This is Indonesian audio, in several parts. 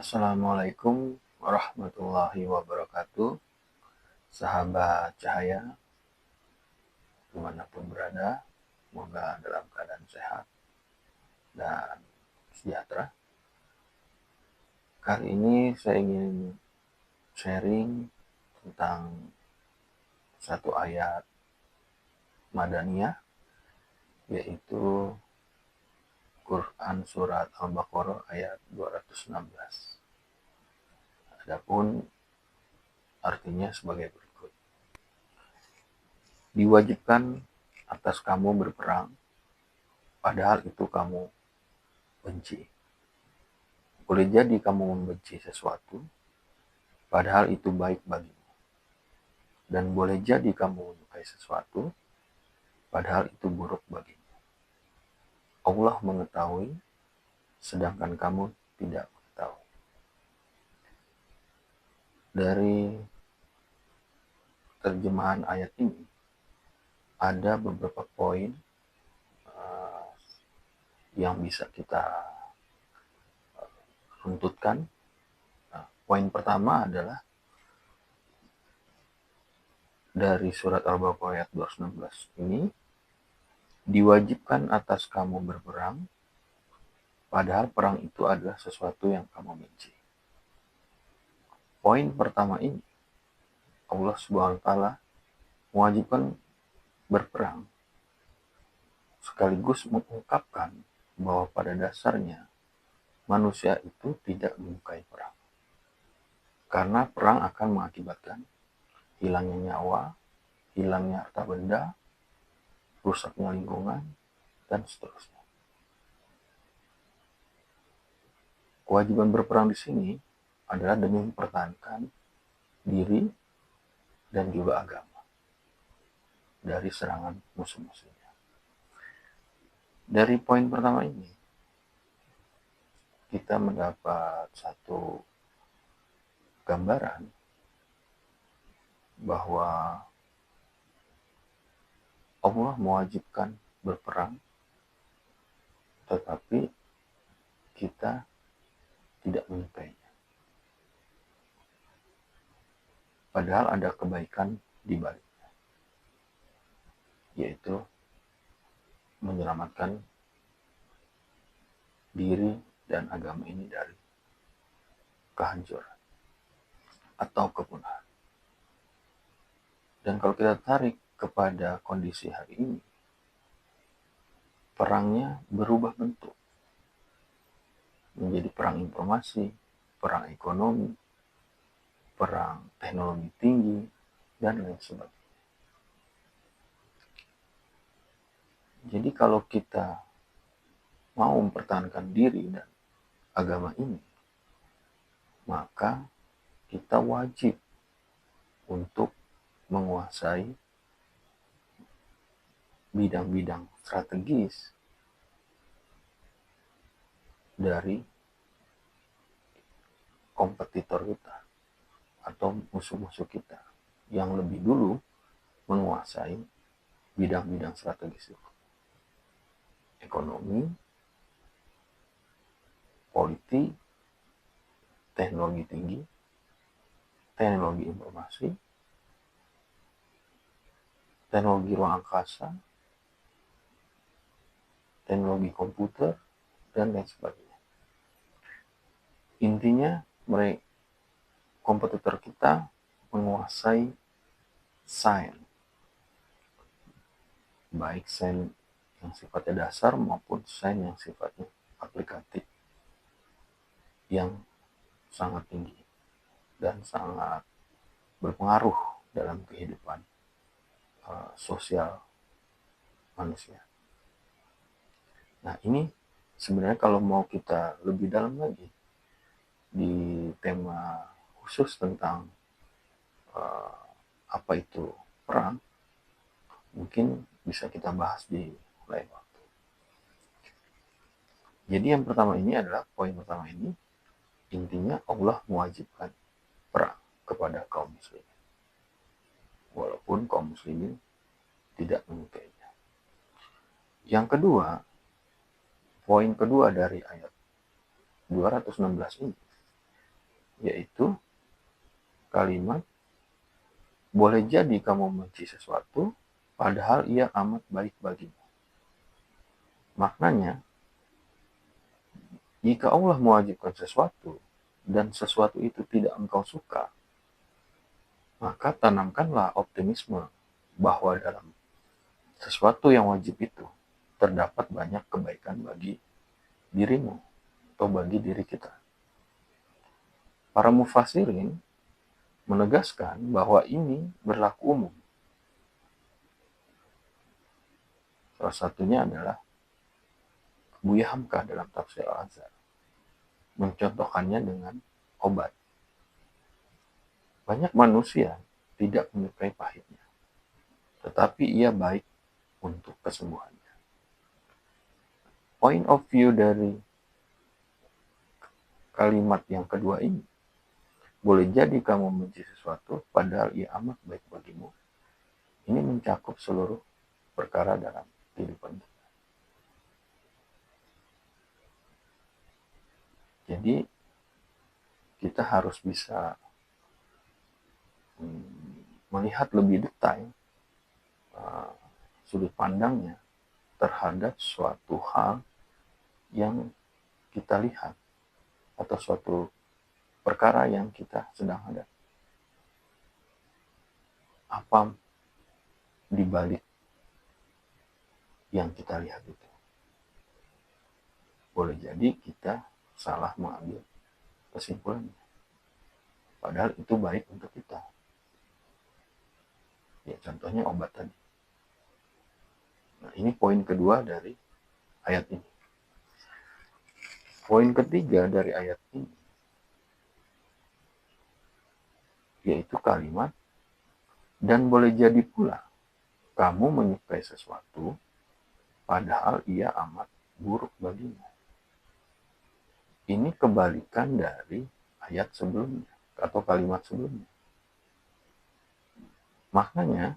Assalamualaikum warahmatullahi wabarakatuh. Sahabat cahaya, dimanapun berada, semoga dalam keadaan sehat dan sejahtera. Kali ini saya ingin sharing tentang satu ayat Madaniyah, yaitu Quran Surat Al-Baqarah ayat 216. Adapun artinya sebagai berikut. Diwajibkan atas kamu berperang, padahal itu kamu benci. Boleh jadi kamu membenci sesuatu, padahal itu baik bagimu. Dan boleh jadi kamu menyukai sesuatu, padahal itu buruk bagimu. Allah mengetahui, sedangkan kamu tidak mengetahui. Dari terjemahan ayat ini, ada beberapa poin yang bisa kita runtutkan. Poin pertama adalah dari surat Al-Baqarah ayat 216 ini, diwajibkan atas kamu berperang, padahal perang itu adalah sesuatu yang kamu benci. Poin pertama ini, Allah Subhanahu wa Ta'ala mewajibkan berperang, sekaligus mengungkapkan bahwa pada dasarnya manusia itu tidak menyukai perang. Karena perang akan mengakibatkan hilangnya nyawa, hilangnya harta benda, rusaknya lingkungan, dan seterusnya. Kewajiban berperang di sini adalah demi mempertahankan diri dan juga agama dari serangan musuh-musuhnya. Dari poin pertama ini, kita mendapat satu gambaran bahwa Allah mewajibkan berperang, tetapi kita tidak menyukainya. Padahal ada kebaikan di baliknya, yaitu menyelamatkan diri dan agama ini dari kehancuran atau kepunahan. Dan kalau kita tarik kepada kondisi hari ini, perangnya berubah bentuk menjadi perang informasi, perang ekonomi, perang teknologi tinggi, dan lain sebagainya. Jadi kalau kita mau mempertahankan diri dan agama ini, maka kita wajib untuk menguasai bidang-bidang strategis dari kompetitor kita atau musuh-musuh kita yang lebih dulu menguasai bidang-bidang strategis itu. Ekonomi, politik, teknologi tinggi, teknologi informasi, teknologi ruang angkasa, teknologi komputer, dan lain sebagainya. Intinya, kompetitor kita menguasai sains, baik sains yang sifatnya dasar maupun sains yang sifatnya aplikatif, yang sangat tinggi dan sangat berpengaruh dalam kehidupan sosial manusia. Nah, ini sebenarnya kalau mau kita lebih dalam lagi di tema khusus tentang apa itu perang, mungkin bisa kita bahas di lain waktu. Jadi yang pertama ini adalah poin pertama ini, intinya Allah mewajibkan perang kepada kaum muslimin, walaupun kaum muslimin tidak menyukainya. Yang kedua, poin kedua dari ayat 216 ini, yaitu kalimat boleh jadi kamu membenci sesuatu padahal ia amat baik bagimu. Maknanya, jika Allah mewajibkan sesuatu dan sesuatu itu tidak engkau suka, maka tanamkanlah optimisme bahwa dalam sesuatu yang wajib itu terdapat banyak kebaikan bagi dirimu atau bagi diri kita. Para mufassirin menegaskan bahwa ini berlaku umum. Salah satunya adalah Buya Hamka dalam tafsir Al-Azhar mencontohkannya dengan obat. Banyak manusia tidak menyukai pahitnya, tetapi ia baik untuk kesembuhannya. Point of view dari kalimat yang kedua ini, boleh jadi kamu membenci sesuatu padahal ia amat baik bagimu. Ini mencakup seluruh perkara dalam kehidupan kita. Jadi kita harus bisa melihat lebih detail sudut pandangnya terhadap suatu hal yang kita lihat atau suatu perkara yang kita sedang hadapi. Apa di balik yang kita lihat itu? Boleh jadi kita salah mengambil kesimpulannya. Padahal itu baik untuk kita. Ya, contohnya obat tadi. Nah, ini poin kedua dari ayat ini. Poin ketiga dari ayat ini, yaitu kalimat, dan boleh jadi pula kamu menyukai sesuatu padahal ia amat buruk bagimu. Ini kebalikan dari ayat sebelumnya atau kalimat sebelumnya. Maknanya,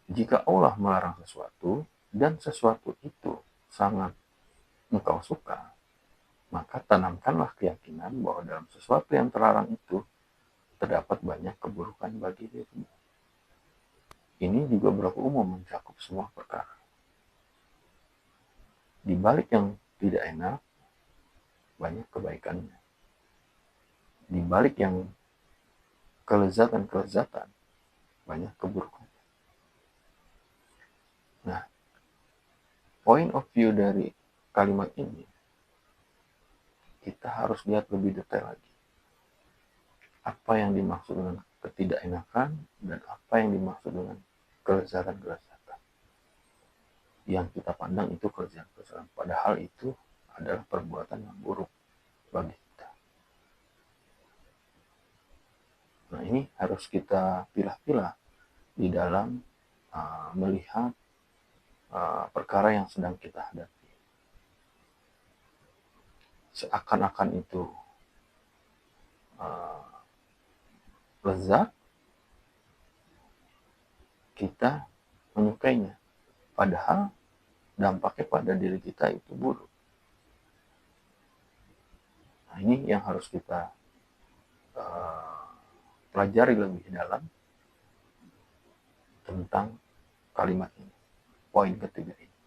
jika Allah melarang sesuatu dan sesuatu itu sangat engkau suka, maka tanamkanlah keyakinan bahwa dalam sesuatu yang terlarang itu terdapat banyak keburukan bagi dirimu. Ini juga berlaku umum mencakup semua perkara. Di balik yang tidak enak, banyak kebaikannya. Di balik yang kelezatan-kelezatan, banyak keburukan. Nah, point of view dari kalimat ini, kita harus lihat lebih detail lagi. Apa yang dimaksud dengan ketidakenakan dan apa yang dimaksud dengan kelezatan-kelezatan. Yang kita pandang itu kelezatan-kelezatan. Padahal itu adalah perbuatan yang buruk bagi kita. Nah, ini harus kita pilah-pilah di dalam melihat perkara yang sedang kita hadapi. Seakan-akan itu lezat, kita menyukainya. Padahal dampaknya pada diri kita itu buruk. Nah, ini yang harus kita pelajari lebih dalam tentang kalimat ini. Poin ketiga ini.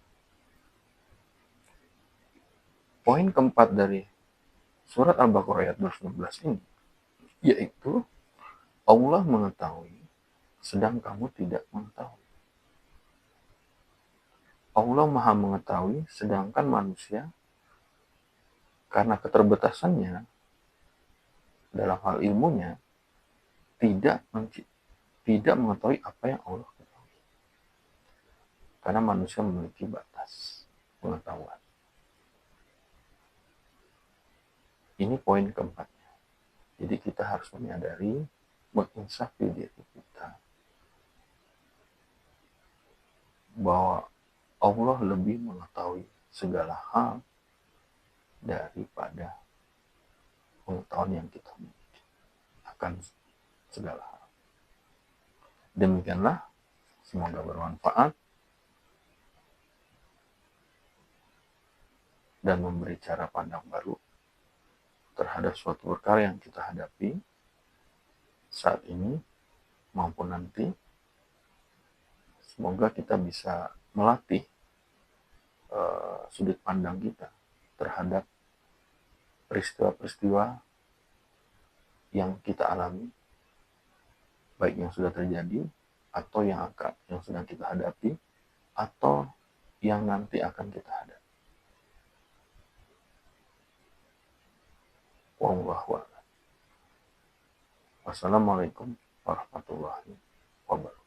Poin keempat dari surat Al-Baqarah ayat 219 ini, yaitu Allah mengetahui sedang kamu tidak mengetahui. Allah Maha mengetahui sedangkan manusia karena keterbatasannya dalam hal ilmunya tidak mengetahui apa yang Allah ketahui. Karena manusia memiliki batas pengetahuan. Ini poin keempatnya. Jadi kita harus menyadari, menginsafi diri kita bahwa Allah lebih mengetahui segala hal daripada pengetahuan yang kita miliki akan segala hal. Demikianlah, semoga bermanfaat dan memberi cara pandang baru terhadap suatu perkara yang kita hadapi, saat ini maupun nanti. Semoga kita bisa melatih sudut pandang kita terhadap peristiwa-peristiwa yang kita alami, baik yang sudah terjadi atau yang sedang kita hadapi atau yang nanti akan kita hadapi. Wallahu a'lam. Wassalamualaikum warahmatullahi wabarakatuh.